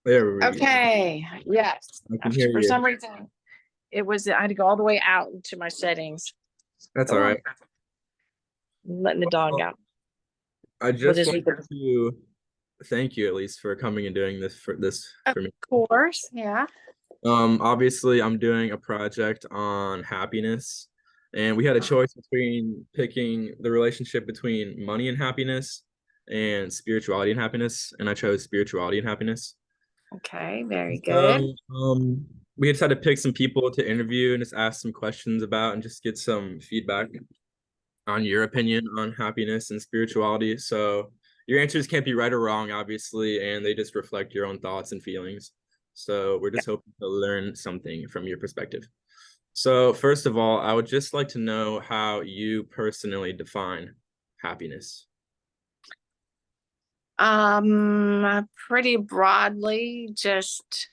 There we go. Okay, yes. I can After, hear for you. some reason, I had to go all the way out into my settings. That's Come all on, right. I'm letting the dog Well, out. I We'll just just read wanted the. to thank you at least for coming and doing this Of for me. course, yeah. Obviously I'm doing a project on happiness, and we had a choice between picking the relationship between money and happiness and spirituality and happiness, and I chose spirituality and happiness. Okay, very good. So, we just had to pick some people to interview and just ask some questions about and just get some feedback on your opinion on happiness and spirituality. So your answers can't be right or wrong, obviously, and they just reflect your own thoughts and feelings. So we're just hoping to learn something from your perspective. So first of all, I would just like to know how you personally define happiness. Pretty broadly, just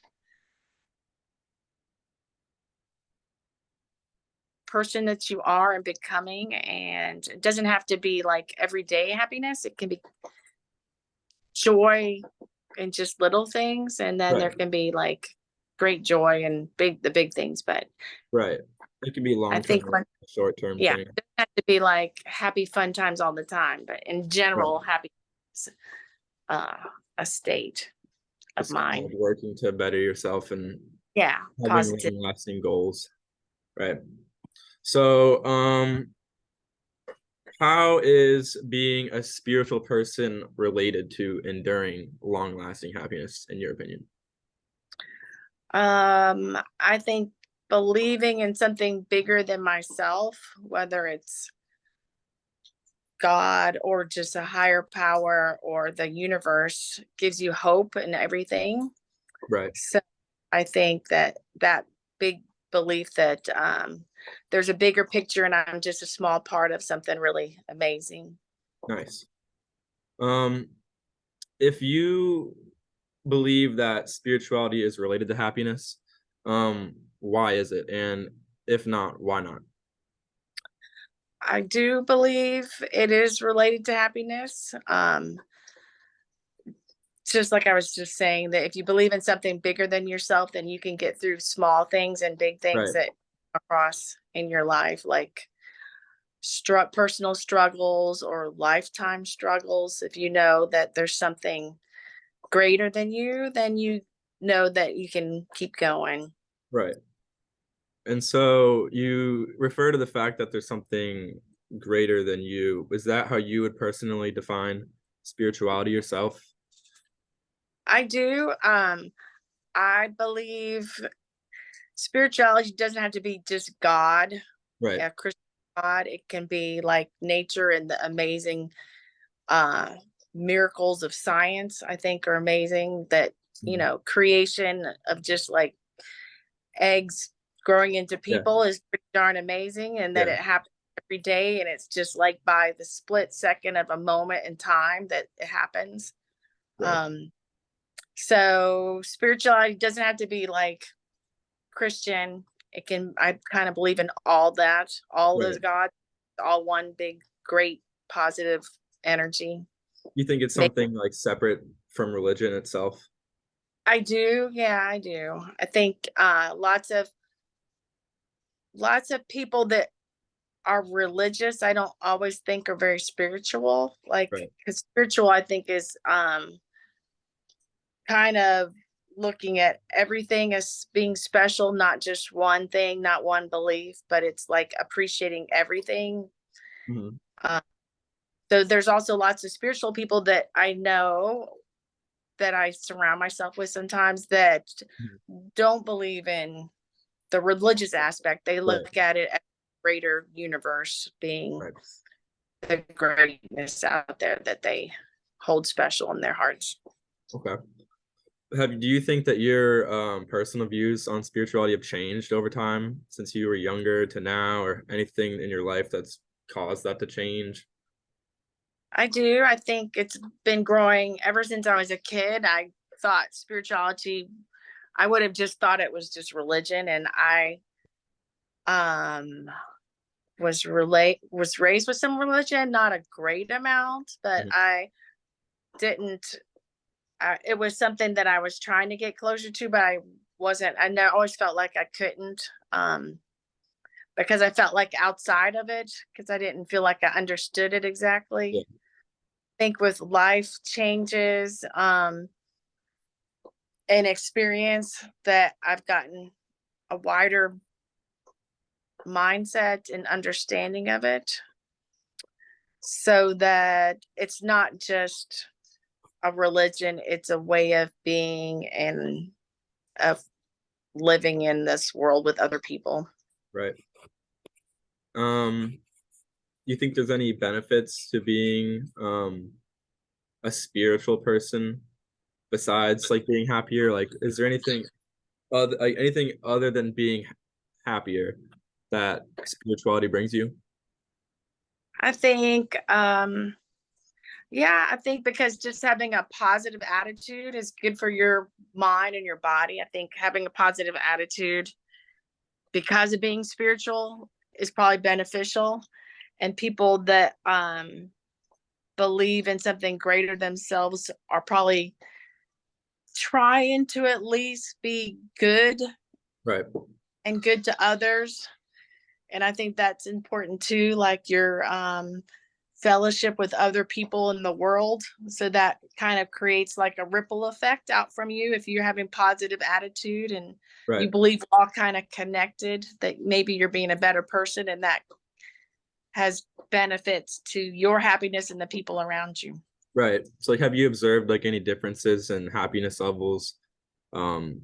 person that you are and becoming, and it doesn't have to be like everyday happiness. It can be joy in just little things, and then there Right, can be like great joy and the big things. But right. It can be I long think term, when short term yeah, thing. it doesn't have to be like happy fun times all the time, but in Right. general, happy is uh, a state of Just kind mind. of working to better yourself and Yeah, having positive. long lasting goals. Right. So, how is being a spiritual person related to enduring long lasting happiness, in your opinion? I think believing in something bigger than myself, whether it's God or just a higher power or the universe, gives you hope in everything. Right. So I think that big belief that there's a bigger picture and I'm just a small part of something really amazing. Nice. Um, if you believe that spirituality is related to happiness, why is it? And if not, why not? I do believe it is related to happiness. Just like I was just saying, that if you believe in something bigger than yourself, then you can get through small things and big things Right. that across in your life, like personal struggles or lifetime struggles. If you know that there's something greater than you, then you know that you can keep going. Right. And so you refer to the fact that there's something greater than you. Is that how you would personally define spirituality yourself? I do. I believe spirituality doesn't have to be just God, Right. a Christian God. It can be like nature and the amazing uh miracles of science. I think are amazing. That Mhm. creation of just like eggs growing into Yeah. people is pretty darn amazing, and that Yeah. it happens every day, and it's just like by the split second of a moment in time that it happens. Right. um so spirituality doesn't have to be like Christian. It can, I kind of believe in all that, all those Right. gods, all one big great positive energy. You think it's Make something like separate from religion itself? I do, yeah, I do. I think lots of people that are religious, I don't always think are very spiritual. Like, Right. because spiritual, I think, is kind of looking at everything as being special, not just one thing, not one belief, but it's like appreciating everything. Mhm. Uh, so there's also lots of spiritual people that I know that I surround myself with sometimes that Mhm. don't believe in the religious aspect. They Right. look at it as a greater universe being Right. the greatness out there that they hold special in their hearts. Okay. Do you think that your personal views on spirituality have changed over time since you were younger to now, or anything in your life that's caused that to change? I do. I think it's been growing ever since I was a kid. I thought spirituality, I would have just thought it was just religion, and I um was raised with some religion, not a great amount, but Mhm. I didn't it was something that I was trying to get closer to, but I wasn't. I know, always felt like I couldn't, because I felt like outside of it, because I didn't feel like I understood it exactly. Yeah. I think with life changes, and experience, that I've gotten a wider mindset and understanding of it, so that it's not just a religion, it's a way of being and of living in this world with other people. Right. You think there's any benefits to being a spiritual person besides like being happier? Like, is there anything other than being happier that spirituality brings you? I think, yeah, I think because just having a positive attitude is good for your mind and your body. I think having a positive attitude because of being spiritual is probably beneficial. And people that believe in something greater themselves are probably trying to at least be good Right. and good to others. And I think that's important too, like your fellowship with other people in the world. So that kind of creates like a ripple effect out from you if you're having positive attitude and you Right. believe we're all kind of connected, that maybe you're being a better person, and that has benefits to your happiness and the people around you. Right. So like, have you observed like any differences in happiness levels um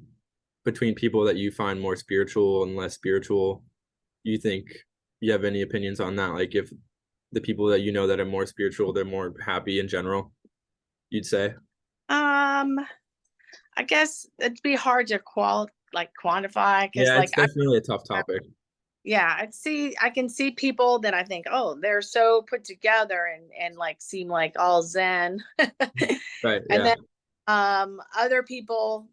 between people that you find more spiritual and less spiritual? You think you have any opinions on that? Like if the people that you know that are more spiritual, they're more happy in general, you'd say? Um, I guess it'd be hard to quantify, because Yeah, like it's definitely a tough topic. yeah, I can see people that I think, oh, they're so put together and like seem like all zen. Right. And Yeah. then other people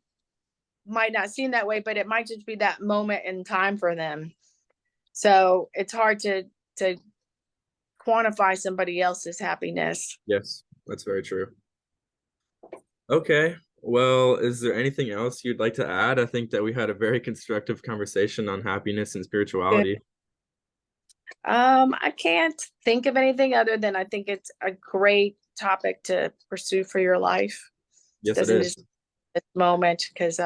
might not seem that way, but it might just be that moment in time for them. So it's hard to quantify somebody else's happiness. Yes, that's very true. Okay. Well, is there anything else you'd like to add? I think that we had a very constructive conversation on happiness and spirituality. I can't think of anything other than I think it's a great topic to pursue for your life. Yes, it Doesn't is. just this moment, because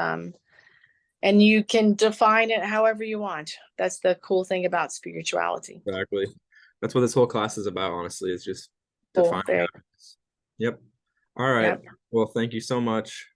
and you can define it however you want. That's the cool thing about spirituality. Exactly. That's what this whole class is about, honestly, is just Cool. defining Very. happiness. Yep. All right. Yep. Well, thank you so much.